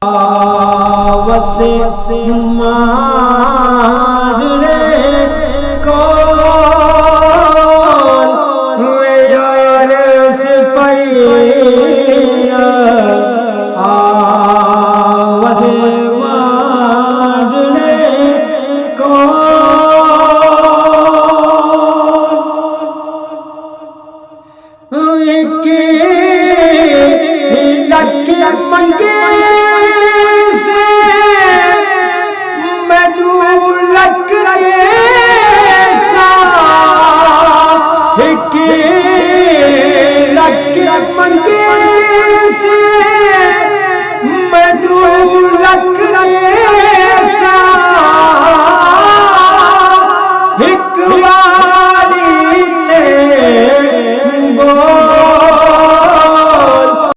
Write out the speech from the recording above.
वसे मारने कौन यार से पैना वसे मारने कौन एक लकी मंगे मंगे से